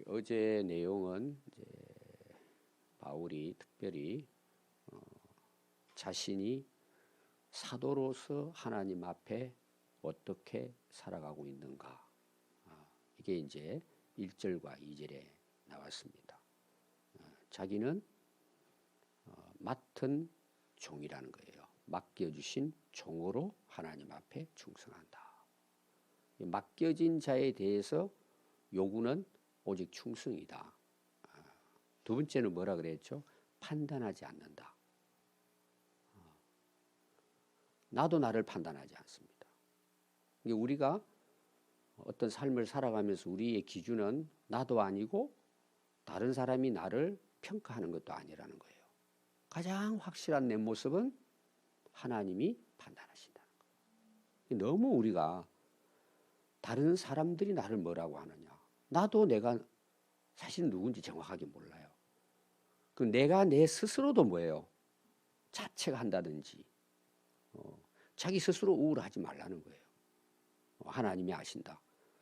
어제 내용은 이제 바울이 특별히 자신이 사도로서 하나님 앞에 어떻게 살아가고 있는가, 이게 이제 1절과 2절에 나왔습니다. 자기는 맡은 종이라는 거예요. 맡겨주신 종으로 하나님 앞에 충성한다. 맡겨진 자에 대해서 요구는 오직 충성이다. 두 번째는 뭐라 그랬죠? 판단하지 않는다. 나도 나를 판단하지 않습니다. 우리가 어떤 삶을 살아가면서 우리의 기준은 나도 아니고 다른 사람이 나를 평가하는 것도 아니라는 거예요. 가장 확실한 내 모습은 하나님이 판단하신다는 거예요. 너무 우리가 다른 사람들이 나를 뭐라고 하느냐, 나도 내가 사실 누군지 정확하게 몰라요. 그 내가 내 스스로도 뭐예요? 자책한다든지 자기 스스로 우울하지 말라는 거예요. 하나님이 아신다.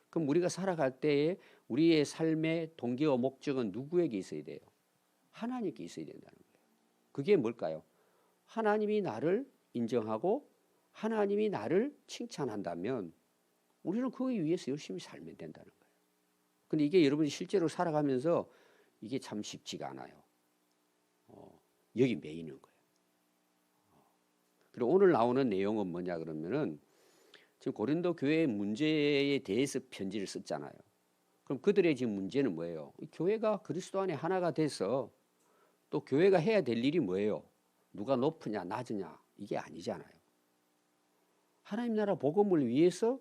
그럼 우리가 살아갈 때에 우리의 삶의 동기와 목적은 누구에게 있어야 돼요? 하나님께 있어야 된다는 거예요. 그게 뭘까요? 하나님이 나를 인정하고 하나님이 나를 칭찬한다면 우리는 그에 위해서 열심히 살면 된다는 거예요. 근데 이게 여러분이 실제로 살아가면서 이게 참 쉽지가 않아요. 여기 매이는 거예요. 그리고 오늘 나오는 내용은 뭐냐 그러면은 지금 고린도 교회의 문제에 대해서 편지를 썼잖아요. 그럼 그들의 지금 문제는 뭐예요? 교회가 그리스도 안에 하나가 돼서 또 교회가 해야 될 일이 뭐예요? 누가 높으냐 낮으냐 이게 아니잖아요. 하나님 나라 복음을 위해서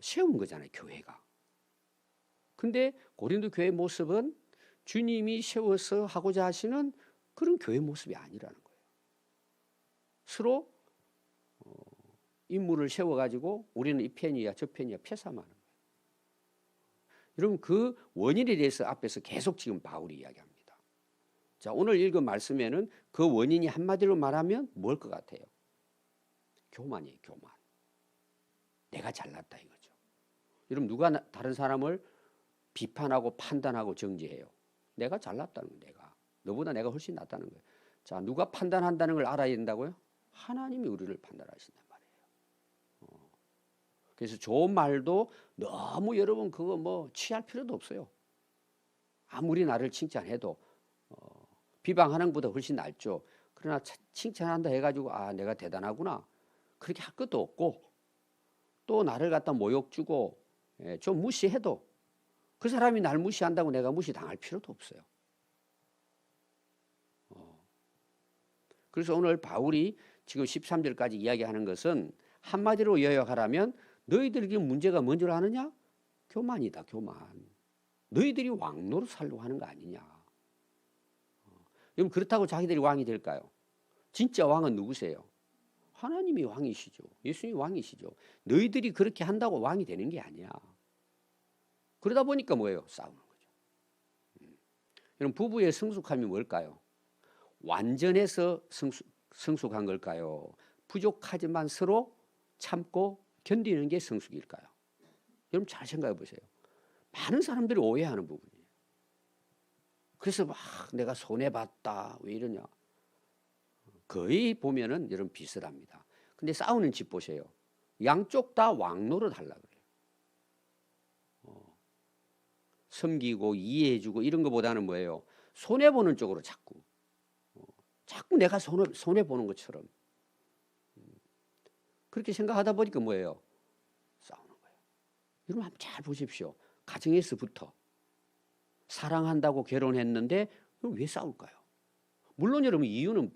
세운 거잖아요, 교회가. 근데 고린도 교회 모습은 주님이 세워서 하고자 하시는 그런 교회 모습이 아니라는 거예요. 서로 인물을 세워가지고 우리는 이 편이야 저 편이야 패삼하는 거예요. 여러분 그 원인에 대해서 앞에서 계속 지금 바울이 이야기합니다. 자, 오늘 읽은 말씀에는 그 원인이 한마디로 말하면 뭘 것 같아요? 교만이에요, 교만. 내가 잘났다 이거죠. 여러분 누가 다른 사람을 비판하고 판단하고 정죄해요? 내가 잘났다는 거예요. 내가. 너보다 내가 훨씬 낫다는 거예요. 자, 누가 판단한다는 걸 알아야 된다고요? 하나님이 우리를 판단하신단 말이에요. 그래서 좋은 말도 너무 여러분 그거 뭐 취할 필요도 없어요. 아무리 나를 칭찬해도 비방하는 것보다 훨씬 낫죠. 그러나 칭찬한다 해가지고 아 내가 대단하구나 그렇게 할 것도 없고 또 나를 갖다 모욕 주고 좀 무시해도 그 사람이 날 무시한다고 내가 무시당할 필요도 없어요. 그래서 오늘 바울이 지금 13절까지 이야기하는 것은 한마디로 요약하라면 너희들에게 문제가 뭔 줄 아느냐? 교만이다, 교만. 너희들이 왕노로 살려고 하는 거 아니냐. 그럼 그렇다고 자기들이 왕이 될까요? 진짜 왕은 누구세요? 하나님이 왕이시죠. 예수님이 왕이시죠. 너희들이 그렇게 한다고 왕이 되는 게 아니야. 그러다 보니까 뭐예요? 싸우는 거죠. 여러분 부부의 성숙함이 뭘까요? 완전해서 성숙한 걸까요? 부족하지만 서로 참고 견디는 게 성숙일까요? 여러분 잘 생각해 보세요. 많은 사람들이 오해하는 부분이에요. 그래서 막 내가 손해봤다 왜 이러냐. 거의 보면은 여러분 비슷합니다. 근데 싸우는 집 보세요. 양쪽 다 왕노릇 하려고 그래요. 섬기고 이해해주고 이런 것보다는 뭐예요? 손해보는 쪽으로 자꾸 내가 손해보는 것처럼 그렇게 생각하다 보니까 뭐예요? 싸우는 거예요. 여러분 한번 잘 보십시오. 가정에서부터 사랑한다고 결혼했는데 왜 싸울까요? 물론 여러분 이유는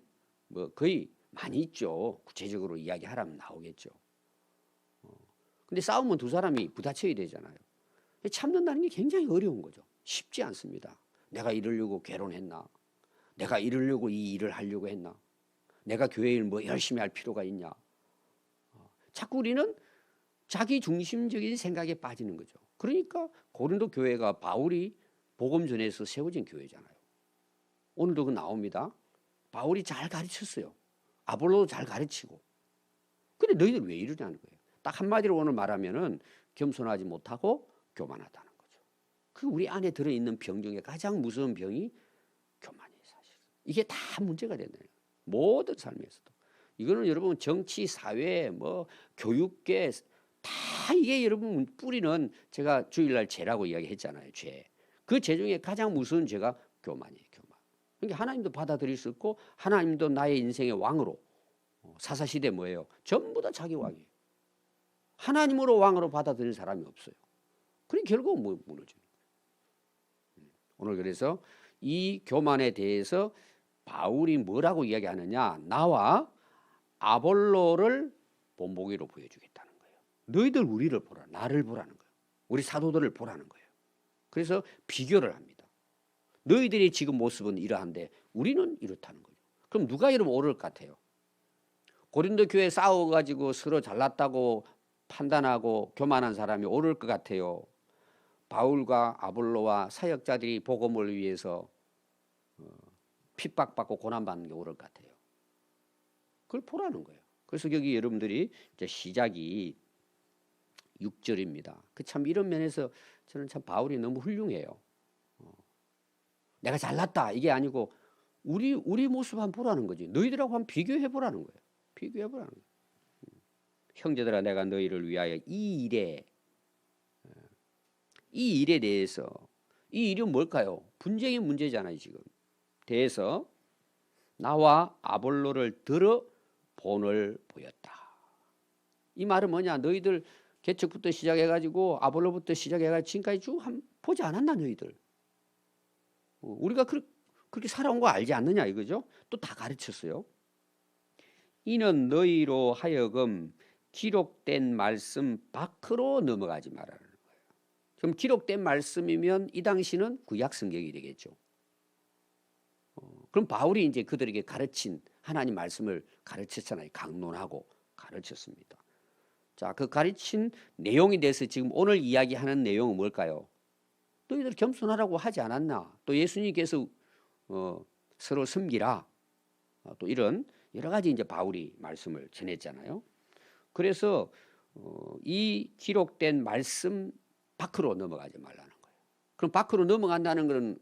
뭐 거의 많이 있죠. 구체적으로 이야기하라면 나오겠죠. 근데 싸우면 두 사람이 부딪혀야 되잖아요. 참는다는 게 굉장히 어려운 거죠. 쉽지 않습니다. 내가 이러려고 결혼했나? 내가 이러려고 이 일을 하려고 했나? 내가 교회 일 뭐 열심히 할 필요가 있냐? 자꾸 우리는 자기 중심적인 생각에 빠지는 거죠. 그러니까 고린도 교회가 바울이 복음 전해서 세워진 교회잖아요. 오늘도 그 나옵니다. 바울이 잘 가르쳤어요. 아볼로도 잘 가르치고. 근데 너희들 왜 이러냐는 거예요. 딱 한마디로 오늘 말하면은 겸손하지 못하고 교만하다는 거죠. 그 우리 안에 들어있는 병 중에 가장 무서운 병이 교만이에요, 사실. 이게 다 문제가 된다. 모든 삶에서도. 이거는 여러분 정치, 사회, 뭐 교육계 다 이게 여러분 뿌리는 제가 주일날 죄라고 이야기했잖아요. 죄. 그 죄 중에 가장 무서운 죄가 교만이에요. 교만. 그러니까 하나님도 받아들일 수 없고 하나님도 나의 인생의 왕으로 사사시대 뭐예요? 전부 다 자기 왕이에요. 하나님으로 왕으로 받아들일 사람이 없어요. 그러니 결국 무너져요. 오늘 그래서 이 교만에 대해서 바울이 뭐라고 이야기하느냐? 나와 아볼로를 본보기로 보여주겠다는 거예요. 너희들 우리를 보라. 나를 보라는 거예요. 우리 사도들을 보라는 거예요. 그래서 비교를 합니다. 너희들의 지금 모습은 이러한데 우리는 이렇다는 거죠. 그럼 누가 이러면 옳을 것 같아요? 고린도 교회 싸워가지고 서로 잘났다고 판단하고 교만한 사람이 옳을 것 같아요? 바울과 아볼로와 사역자들이 복음을 위해서 핍박받고 고난받는 게 옳을 것 같아요? 그걸 보라는 거예요. 그래서 여기 여러분들이 이제 시작이 6절입니다. 참 이런 면에서 저는 참 바울이 너무 훌륭해요. 내가 잘났다 이게 아니고 우리 모습 한번 보라는 거지. 너희들하고 한번 비교해 보라는 거예요. 비교해 보라는 거예요. 형제들아 내가 너희를 위하여 이 일에 대해서 이 일은 뭘까요? 분쟁의 문제잖아요. 지금 대해서 나와 아볼로를 들어 본을 보였다. 이 말은 뭐냐? 너희들 개척부터 시작해가지고 아볼로부터 시작해가지고 지금까지 쭉 보지 않았나 너희들? 우리가 그렇게 살아온 거 알지 않느냐 이거죠? 또 다 가르쳤어요. 이는 너희로 하여금 기록된 말씀 밖으로 넘어가지 말라는 거예요. 그럼 기록된 말씀이면 이 당시는 구약 성경이 되겠죠. 그럼 바울이 이제 그들에게 가르친 하나님 말씀을 가르쳤잖아요. 강론하고 가르쳤습니다. 자, 그 가르친 내용에 대해서 지금 오늘 이야기하는 내용은 뭘까요? 너희들 겸손하라고 하지 않았나? 또 예수님께서 서로 섬기라. 또 이런 여러 가지 이제 바울이 말씀을 전했잖아요. 그래서 이 기록된 말씀 밖으로 넘어가지 말라는 거예요. 그럼 밖으로 넘어간다는 것은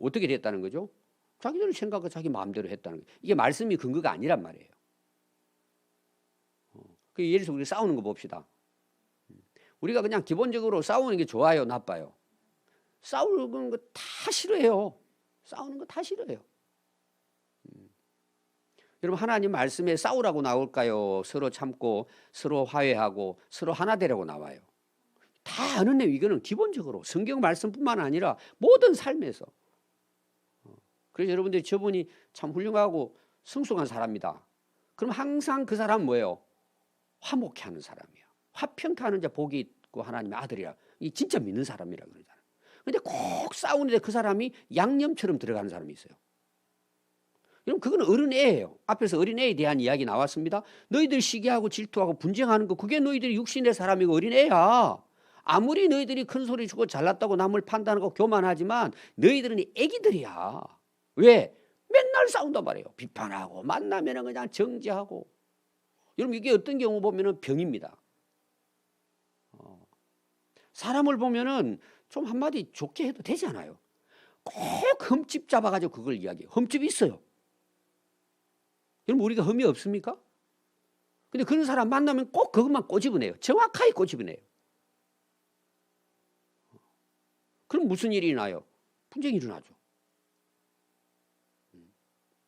어떻게 됐다는 거죠? 자기들 생각과 자기 마음대로 했다는 거예요. 이게 말씀이 근거가 아니란 말이에요. 예를 들어서 우리 싸우는 거 봅시다. 우리가 그냥 기본적으로 싸우는 게 좋아요, 나빠요? 싸우는 거 다 싫어해요. 싸우는 거 다 싫어해요. 여러분 하나님 말씀에 싸우라고 나올까요? 서로 참고 서로 화해하고 서로 하나 되라고 나와요. 다 아는 내용. 이거는 기본적으로 성경 말씀뿐만 아니라 모든 삶에서. 그래서 여러분들이 저분이 참 훌륭하고 성숙한 사람이다. 그럼 항상 그 사람은 뭐예요? 화목해 하는 사람이에요. 화평케 하는 자 복이 있고 하나님의 아들이라. 이 진짜 믿는 사람이라 그러잖아요. 근데 꼭 싸우는데 그 사람이 양념처럼 들어가는 사람이 있어요. 여러분 그건 어린애예요. 앞에서 어린애에 대한 이야기 나왔습니다. 너희들 시기하고 질투하고 분쟁하는 거 그게 너희들이 육신의 사람이고 어린애야. 아무리 너희들이 큰 소리 치고 잘났다고 남을 판단하고 교만하지만 너희들은 애기들이야. 왜? 맨날 싸운단 말이에요. 비판하고 만나면 그냥 정죄하고. 여러분 이게 어떤 경우 보면 병입니다. 사람을 보면은 좀 한마디 좋게 해도 되잖아요. 꼭 흠집 잡아가지고 그걸 이야기해요. 흠집이 있어요. 여러분 우리가 흠이 없습니까? 근데 그런 사람 만나면 꼭 그것만 꼬집어내요. 정확하게 꼬집어내요. 그럼 무슨 일이 나요? 분쟁이 일어나죠.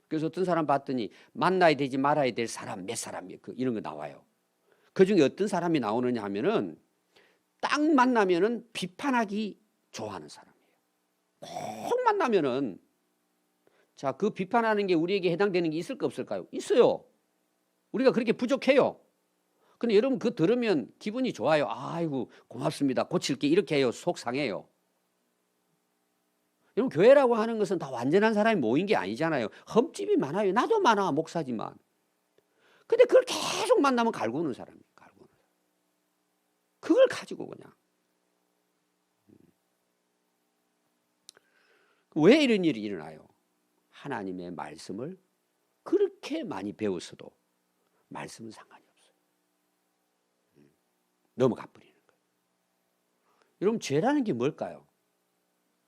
그래서 어떤 사람 봤더니 만나야 되지 말아야 될 사람 몇 사람 이런 거 나와요. 그중에 어떤 사람이 나오느냐 하면은 딱 만나면은 비판하기 좋아하는 사람이에요. 꼭 만나면은 자, 그 비판하는 게 우리에게 해당되는 게 있을까 없을까요? 있어요. 우리가 그렇게 부족해요. 근데 여러분 그거 들으면 기분이 좋아요. 아이고 고맙습니다. 고칠게 이렇게 해요. 속 상해요. 여러분 교회라고 하는 것은 다 완전한 사람이 모인 게 아니잖아요. 흠집이 많아요. 나도 많아 목사지만. 근데 그걸 계속 만나면 갈구는 사람이에요. 갈구는. 그걸 가지고 그냥. 왜 이런 일이 일어나요? 하나님의 말씀을 그렇게 많이 배웠어도 말씀은 상관이 없어요. 넘어가 버리는 거예요. 여러분 죄라는 게 뭘까요?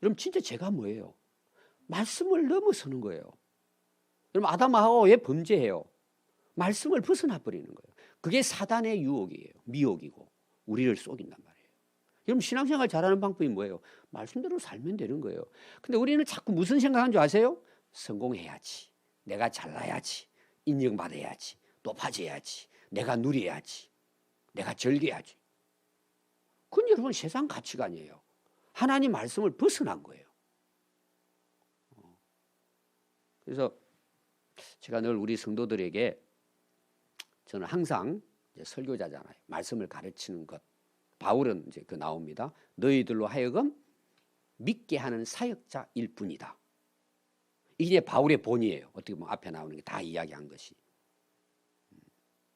여러분 진짜 죄가 뭐예요? 말씀을 넘어서는 거예요. 여러분 아담하고 왜 범죄해요? 말씀을 벗어나 버리는 거예요. 그게 사단의 유혹이에요. 미혹이고 우리를 속인단 말이에요. 여러분 신앙생활 잘하는 방법이 뭐예요? 말씀대로 살면 되는 거예요. 근데 우리는 자꾸 무슨 생각하는 줄 아세요? 성공해야지. 내가 잘나야지. 인정받아야지. 높아져야지. 내가 누려야지. 내가 즐겨야지. 그건 여러분 세상 가치관이에요. 하나님 말씀을 벗어난 거예요. 그래서 제가 늘 우리 성도들에게 저는 항상 이제 설교자잖아요. 말씀을 가르치는 것. 바울은 이제 그 나옵니다. 너희들로 하여금 믿게 하는 사역자일 뿐이다. 이게 바울의 본이에요. 어떻게 보면 앞에 나오는 게 다 이야기한 것이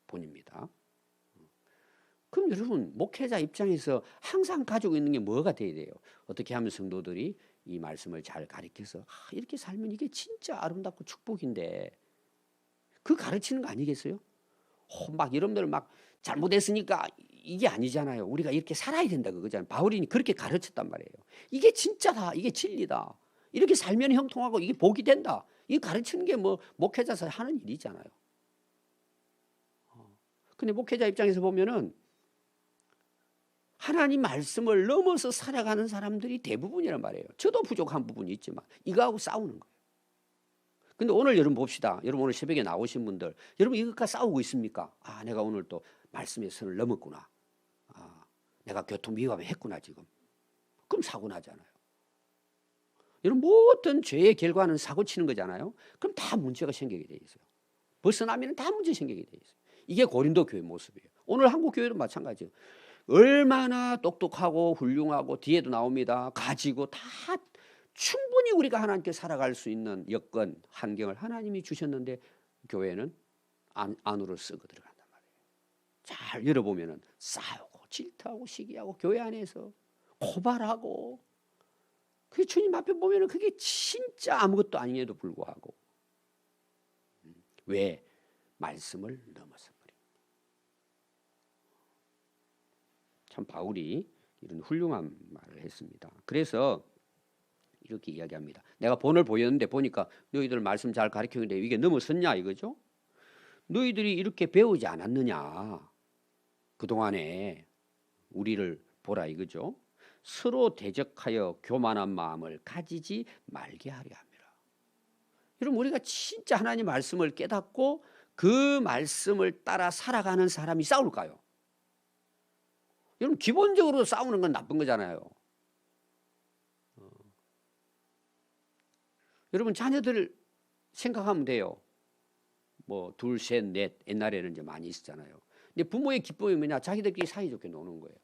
본입니다. 그럼 여러분 목회자 입장에서 항상 가지고 있는 게 뭐가 돼야 돼요? 어떻게 하면 성도들이 이 말씀을 잘 가르쳐서 이렇게 살면 이게 진짜 아름답고 축복인데 그 가르치는 거 아니겠어요? 막 여러분들 막 잘못했으니까 이게 아니잖아요. 우리가 이렇게 살아야 된다 그거잖아요. 바울이 그렇게 가르쳤단 말이에요. 이게 진짜다. 이게 진리다. 이렇게 살면 형통하고 이게 복이 된다. 이 가르치는 게 뭐 목회자서 하는 일이잖아요. 근데 목회자 입장에서 보면은 하나님 말씀을 넘어서 살아가는 사람들이 대부분이란 말이에요. 저도 부족한 부분이 있지만 이거하고 싸우는 거예요. 근데 오늘 여러분 봅시다. 여러분 오늘 새벽에 나오신 분들 여러분 이것과 싸우고 있습니까? 내가 오늘 또 말씀의 선을 넘었구나. 내가 교통위반을 했구나 지금. 그럼 사고 나잖아요. 여러분 모든 죄의 결과는 사고 치는 거잖아요. 그럼 다 문제가 생기게 돼 있어요. 벗어나면 다 문제 생기게 돼 있어요. 이게 고린도 교회 모습이에요. 오늘 한국 교회도 마찬가지예요. 얼마나 똑똑하고 훌륭하고 뒤에도 나옵니다. 가지고 다 충분히 우리가 하나님께 살아갈 수 있는 여건, 환경을 하나님이 주셨는데 교회는 안으로 썩어 들어간단 말이에요. 잘 열어보면 싸우고 질투하고 시기하고 교회 안에서 고발하고 그 주님 앞에 보면 그게 진짜 아무것도 아님에도 불구하고 왜? 말씀을 넘어서 버립니다. 참 바울이 이런 훌륭한 말을 했습니다. 그래서 이렇게 이야기합니다. 내가 본을 보였는데 보니까 너희들 말씀 잘 가르치는데 이게 넘어섰냐 이거죠? 너희들이 이렇게 배우지 않았느냐? 그동안에 우리를 보라 이거죠? 서로 대적하여 교만한 마음을 가지지 말게 하려 합니다. 여러분 우리가 진짜 하나님 말씀을 깨닫고 그 말씀을 따라 살아가는 사람이 싸울까요? 여러분 기본적으로 싸우는 건 나쁜 거잖아요. 여러분 자녀들 생각하면 돼요. 뭐 둘, 셋, 넷 옛날에는 이제 많이 있었잖아요. 근데 부모의 기쁨이 뭐냐? 자기들끼리 사이좋게 노는 거예요.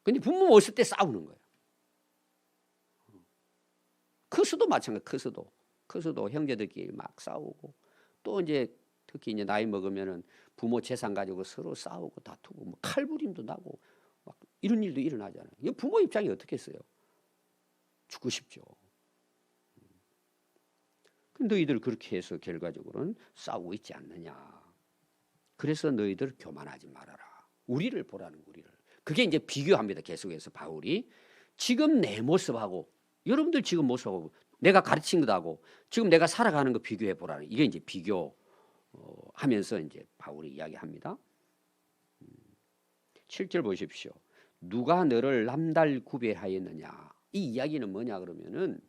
근데 부모 없을 때 싸우는 거예요. 커서도 마찬가지. 커서도 형제들끼리 막 싸우고 또 이제 특히 이제 나이 먹으면은 부모 재산 가지고 서로 싸우고 다투고 뭐 칼부림도 나고 막 이런 일도 일어나잖아요. 이 부모 입장이 어떻겠어요? 죽고 싶죠. 근데 너희들 그렇게 해서 결과적으로는 싸우고 있지 않느냐. 그래서 너희들 교만하지 말아라. 우리를 보라는 우리를. 그게 이제 비교합니다. 계속해서 바울이 지금 내 모습하고 여러분들 지금 모습하고 내가 가르친 것하고 지금 내가 살아가는 거 비교해 보라는 이게 이제 비교 하면서 이제 바울이 이야기합니다. 7절 보십시오. 누가 너를 남달 구별하였느냐. 이 이야기는 뭐냐 그러면은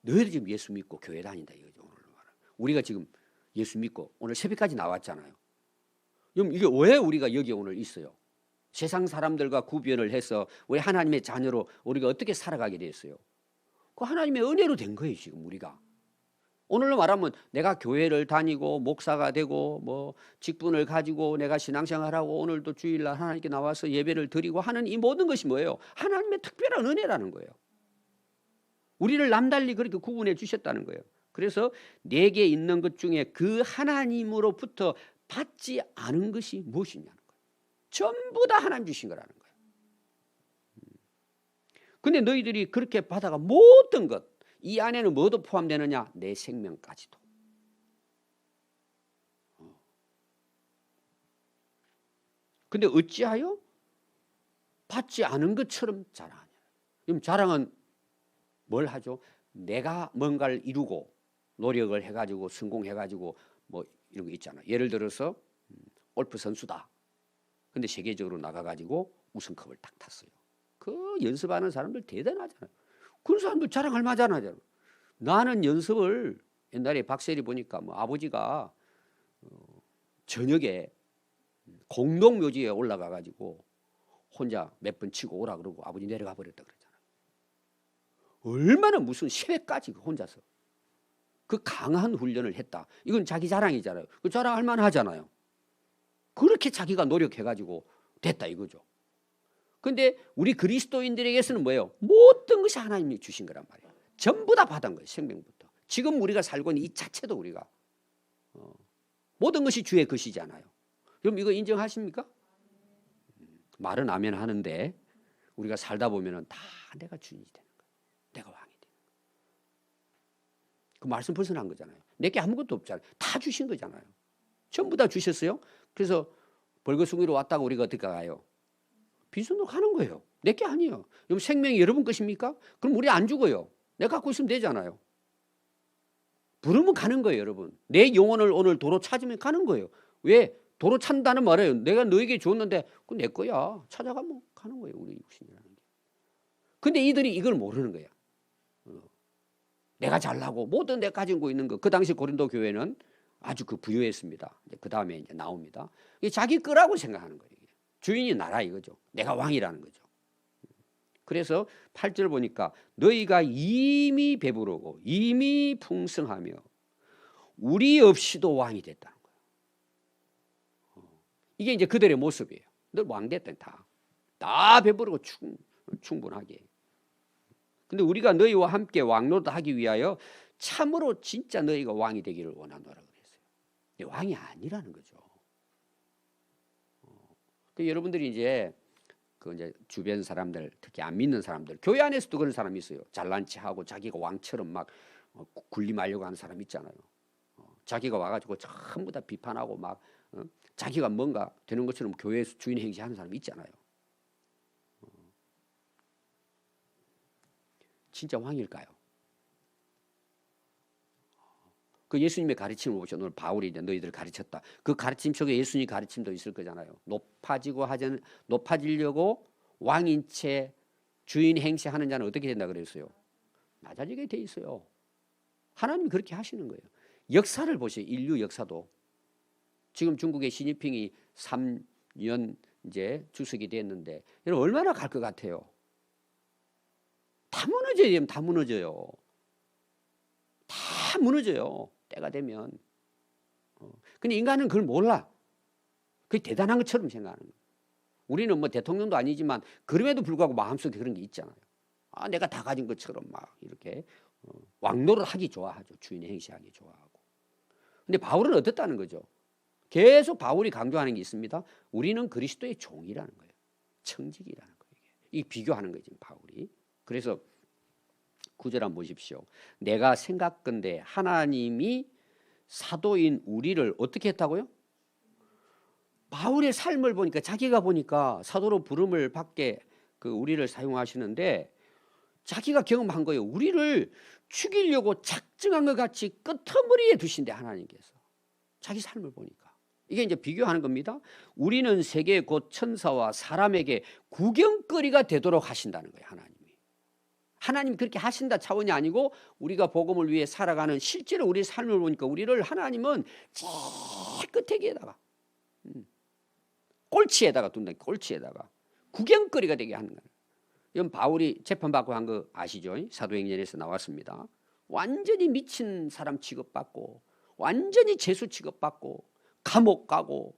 너희들 지금 예수 믿고 교회 다닌다 이거죠. 오늘 말은. 우리가 지금 예수 믿고 오늘 새벽까지 나왔잖아요. 그럼 이게 왜 우리가 여기 오늘 있어요? 세상 사람들과 구별을 해서 왜 하나님의 자녀로 우리가 어떻게 살아가게 됐어요? 그 하나님의 은혜로 된 거예요. 지금 우리가. 오늘로 말하면 내가 교회를 다니고 목사가 되고 뭐 직분을 가지고 내가 신앙생활하고 오늘도 주일날 하나님께 나와서 예배를 드리고 하는 이 모든 것이 뭐예요? 하나님의 특별한 은혜라는 거예요. 우리를 남달리 그렇게 구분해 주셨다는 거예요. 그래서 내게 있는 것 중에 그 하나님으로부터 받지 않은 것이 무엇이냐는 거예요. 전부 다 하나님 주신 거라는 거예요. 근데 너희들이 그렇게 받아가 모든 것, 이 안에는 뭐도 포함되느냐? 내 생명까지도. 근데 어찌하여 받지 않은 것처럼 자랑하냐? 그럼 자랑은 뭘 하죠? 내가 뭔가를 이루고 노력을 해가지고 성공해가지고 뭐 이런 거 있잖아. 예를 들어서 골프 선수다. 근데 세계적으로 나가가지고 우승컵을 딱 탔어요. 그 연습하는 사람들 대단하잖아요. 그런 사람들 자랑할 만하잖아요. 나는 연습을 옛날에 박세리 보니까 뭐 아버지가 저녁에 공동묘지에 올라가가지고 혼자 몇 번 치고 오라 그러고 아버지 내려가 버렸다 그랬잖아요. 얼마나 무슨 새벽까지 혼자서 그 강한 훈련을 했다. 이건 자기 자랑이잖아요. 그 자랑할 만하잖아요. 그렇게 자기가 노력해가지고 됐다 이거죠. 근데 우리 그리스도인들에게서는 뭐예요? 모든 것이 하나님이 주신 거란 말이에요. 전부 다 받은 거예요. 생명부터. 지금 우리가 살고 있는 이 자체도 우리가 모든 것이 주의 것이잖아요. 그럼 이거 인정하십니까? 말은 아멘 하는데 우리가 살다 보면은 다 내가 주인이 되는 거예요. 내가 왕이 되는 거예요. 그 말씀 벗어난 거잖아요. 내게 아무것도 없잖아요. 다 주신 거잖아요. 전부 다 주셨어요. 그래서 벌거숭이로 왔다고 우리가 어떻게 가요? 빈손으로 가는 거예요. 내게 아니에요. 그럼 생명이 여러분 것입니까? 그럼 우리 안 죽어요. 내가 갖고 있으면 되잖아요. 부르면 가는 거예요, 여러분. 내 영혼을 오늘 도로 찾으면 가는 거예요. 왜? 도로 찾는다는 말이에요. 내가 너에게 줬는데 그건 내 거야. 찾아가면 가는 거예요, 우리 육신이라는 게. 근데 이들이 이걸 모르는 거야. 내가 잘나고 모든 내가 가지고 있는 거. 그 당시 고린도 교회는 아주 그 부유했습니다. 그 다음에 이제 나옵니다. 이게 자기 거라고 생각하는 거예요. 주인이 나라 이거죠. 내가 왕이라는 거죠. 그래서 8절 보니까 너희가 이미 배부르고 이미 풍성하며 우리 없이도 왕이 됐다는 거예요. 이게 이제 그들의 모습이에요. 늘 왕 됐던 다 배부르고 충분하게. 근데 우리가 너희와 함께 왕노릇하기 위하여 참으로 진짜 너희가 왕이 되기를 원하노라 그랬어요. 왕이 아니라는 거죠. 여러분들이 이제 그 이제 주변 사람들, 특히 안 믿는 사람들, 교회 안에서도 그런 사람이 있어요. 잘난 체하고 자기가 왕처럼 막 군림하려고 하는 사람 있잖아요. 자기가 와가지고 전부 다 비판하고 막 자기가 뭔가 되는 것처럼 교회에서 주인 행세하는 사람 있잖아요. 진짜 왕일까요? 그 예수님의 가르침을 보죠. 오늘 바울이 이제 너희들을 가르쳤다. 그 가르침 속에 예수님 가르침도 있을 거잖아요. 높아지려고 왕인 채 주인 행세하는 자는 어떻게 된다 그랬어요? 낮아지게 돼 있어요. 하나님이 그렇게 하시는 거예요. 역사를 보세요. 인류 역사도. 지금 중국의 시진핑이 3년 이제 주석이 됐는데 여러분 얼마나 갈 것 같아요? 다 무너져요. 다 무너져요. 다 무너져요. 때가 되면. 근데 인간은 그걸 몰라. 그게 대단한 것처럼 생각하는 거예요. 우리는 뭐 대통령도 아니지만 그럼에도 불구하고 마음속에 그런 게 있잖아요. 아, 내가 다 가진 것처럼 막 이렇게 왕노를 하기 좋아하죠. 주인 행세하기 좋아하고. 근데 바울은 어떻다는 거죠? 계속 바울이 강조하는 게 있습니다. 우리는 그리스도의 종이라는 거예요. 청직이라는 거예요. 이 비교하는 거예요, 지금 바울이. 그래서 9절 한번 보십시오. 내가 생각건대 하나님이 사도인 우리를 어떻게 했다고요? 바울의 삶을 보니까 자기가 보니까 사도로 부름을 받게 그 우리를 사용하시는데 자기가 경험한 거예요. 우리를 죽이려고 작정한 것 같이 끄트머리에 두신대 하나님께서. 자기 삶을 보니까. 이게 이제 비교하는 겁니다. 우리는 세계 곧 천사와 사람에게 구경거리가 되도록 하신다는 거예요. 하나님이 그렇게 하신다 차원이 아니고 우리가 복음을 위해 살아가는 실제로 우리 삶을 보니까 우리를 하나님은 제일 끝에다가 꼴찌에다가 둔다. 꼴찌에다가 구경거리가 되게 하는 거예요. 이건 바울이 재판받고 한 거 아시죠? 사도행전에서 나왔습니다. 완전히 미친 사람 취급받고 완전히 죄수 취급받고 감옥 가고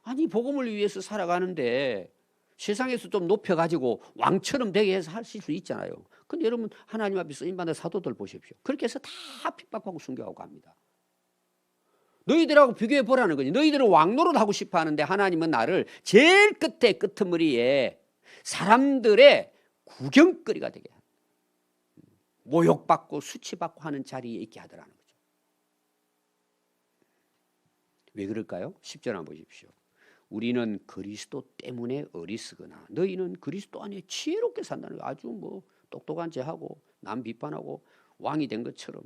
아니 복음을 위해서 살아가는데 세상에서 좀 높여가지고 왕처럼 되게 해서 하실 수 있잖아요. 근데 여러분 하나님 앞에 쓰임받는 사도들 보십시오. 그렇게 해서 다 핍박하고 순교하고 갑니다. 너희들하고 비교해 보라는 거지. 너희들은 왕노릇 하고 싶어 하는데 하나님은 나를 제일 끝에 끄트머리에 사람들의 구경거리가 되게 합니다. 모욕받고 수치받고 하는 자리에 있게 하더라는 거죠. 왜 그럴까요? 10절 한번 보십시오. 우리는 그리스도 때문에 어리석으나 너희는 그리스도 안에 지혜롭게 산다는 거 아주 뭐 똑똑한 체하고 남 비판하고 왕이 된 것처럼.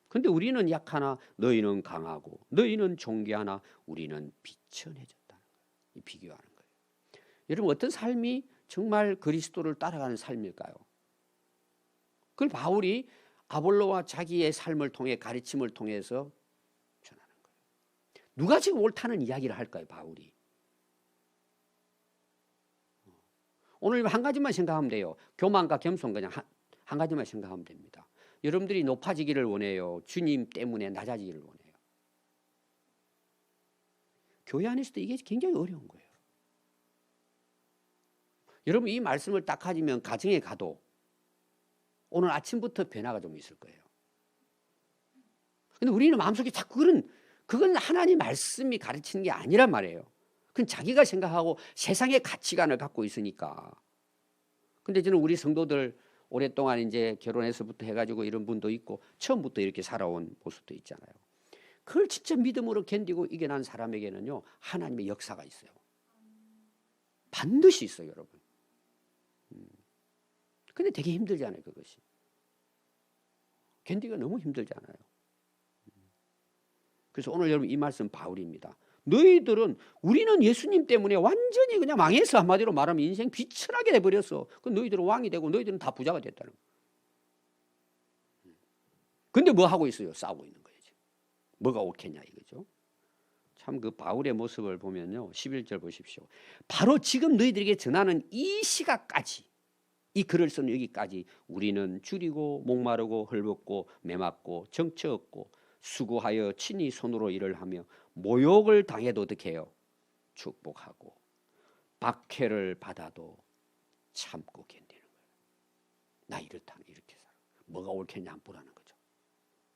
근데 우리는 약하나 너희는 강하고 너희는 존귀하나 우리는 비천해졌다는 거예요. 비교하는 거예요. 여러분 어떤 삶이 정말 그리스도를 따라가는 삶일까요? 그걸 바울이 아볼로와 자기의 삶을 통해 가르침을 통해서 전하는 거예요. 누가 지금 옳다는 이야기를 할까요? 바울이. 오늘 한 가지만 생각하면 돼요. 교만과 겸손 그냥 한 가지만 생각하면 됩니다. 여러분들이 높아지기를 원해요. 주님 때문에 낮아지기를 원해요. 교회 안에서도 이게 굉장히 어려운 거예요. 여러분 이 말씀을 딱 가지면 가정에 가도 오늘 아침부터 변화가 좀 있을 거예요. 근데 우리는 마음속에 자꾸 그건 하나님 말씀이 가르치는 게 아니란 말이에요. 그건 자기가 생각하고 세상의 가치관을 갖고 있으니까. 근데 저는 우리 성도들 오랫동안 이제 결혼해서부터 해가지고 이런 분도 있고 처음부터 이렇게 살아온 모습도 있잖아요. 그걸 진짜 믿음으로 견디고 이겨낸 사람에게는요 하나님의 역사가 있어요. 반드시 있어요, 여러분. 근데 되게 힘들잖아요, 그것이. 견디기가 너무 힘들잖아요. 그래서 오늘 여러분 이 말씀 바울입니다. 너희들은 우리는 예수님 때문에 완전히 그냥 망해서 한마디로 말하면 인생 비천하게 돼버렸어. 그 너희들은 왕이 되고 너희들은 다 부자가 됐다는 거예요. 근데 뭐 하고 있어요? 싸우고 있는 거예요. 뭐가 옳겠냐 이거죠. 참 그 바울의 모습을 보면요. 11절 보십시오. 바로 지금 너희들에게 전하는 이 시각까지 이 글을 쓴 여기까지 우리는 줄이고 목마르고 헐벗고 매맞고 정처 없고 수고하여 친히 손으로 일을 하며 모욕을 당해도 어떻게 해요? 축복하고 박해를 받아도 참고 견디는 거예요. 나 이렇다 이렇게 살아. 뭐가 옳겠냐 안 보라는 거죠.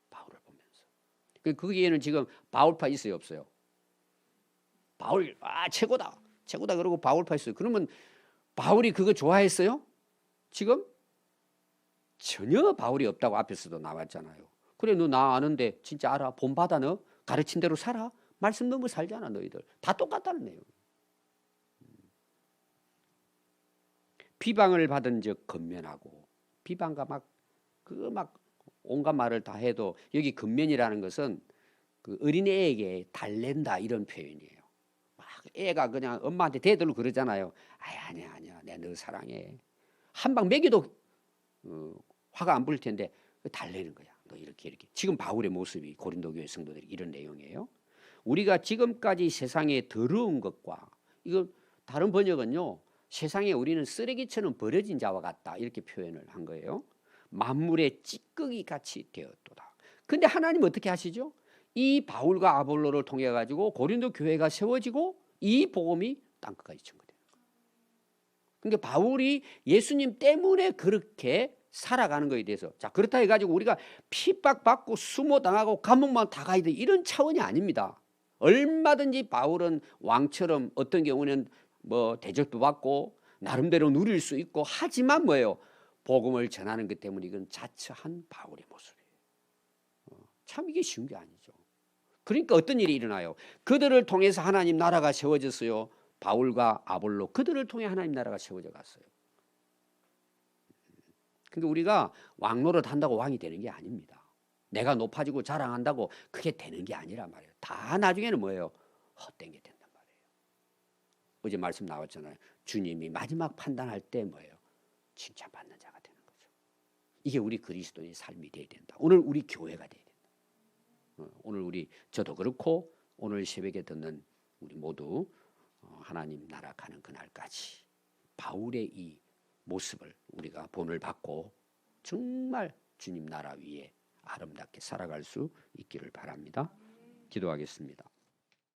바울을 보면서. 거기에는 지금 바울파 있어요 없어요? 바울 최고다 최고다 그러고 바울파 있어요. 그러면 바울이 그거 좋아했어요? 지금 전혀 바울이 없다고 앞에서도 나왔잖아요. 그래 너 나 아는데 진짜 알아? 본받아 너? 가르친 대로 살아? 말씀 너무 살잖아 너희들. 다 똑같다는 내용. 비방을 받은 즉 건면하고 비방과 막 온갖 말을 다 해도 여기 건면이라는 것은 그 어린애에게 달랜다 이런 표현이에요. 막 애가 그냥 엄마한테 대들고 그러잖아요. 아니야 내가 너 사랑해. 한 방 먹여도 화가 안 불 텐데 달래는 거야. 너 이렇게 지금 바울의 모습이 고린도 교회 성도들이 이런 내용이에요. 우리가 지금까지 세상에 더러운 것과 이거 다른 번역은요. 세상에 우리는 쓰레기처럼 버려진 자와 같다 이렇게 표현을 한 거예요. 만물의 찌꺼기 같이 되었도다. 근데 하나님 어떻게 하시죠? 이 바울과 아볼로를 통해 가지고 고린도 교회가 세워지고 이 복음이 땅끝까지 전거돼요. 그러니까 바울이 예수님 때문에 그렇게 살아가는 것에 대해서 자 그렇다 해가지고 우리가 핍박받고 수모당하고 감옥만 다 가야 돼 이런 차원이 아닙니다. 얼마든지 바울은 왕처럼 어떤 경우는 뭐 대접도 받고 나름대로 누릴 수 있고 하지만 뭐예요? 복음을 전하는 것 때문에 이건 자처한 바울의 모습이에요. 참 이게 쉬운 게 아니죠. 그러니까 어떤 일이 일어나요? 그들을 통해서 하나님 나라가 세워졌어요. 바울과 아볼로 그들을 통해 하나님 나라가 세워져 갔어요. 그러니까 우리가 왕노릇 한다고 왕이 되는 게 아닙니다. 내가 높아지고 자랑한다고 그게 되는 게 아니라 말이에요. 다 나중에는 뭐예요? 헛된 게 된단 말이에요. 어제 말씀 나왔잖아요. 주님이 마지막 판단할 때 뭐예요? 칭찬받는 자가 되는 거죠. 이게 우리 그리스도인의 삶이 돼야 된다. 오늘 우리 교회가 돼야 된다. 오늘 저도 그렇고 오늘 새벽에 듣는 우리 모두 하나님 나라 가는 그날까지 바울의 이 모습을 우리가 본을 받고 정말 주님 나라 위에 아름답게 살아갈 수 있기를 바랍니다. 기도하겠습니다.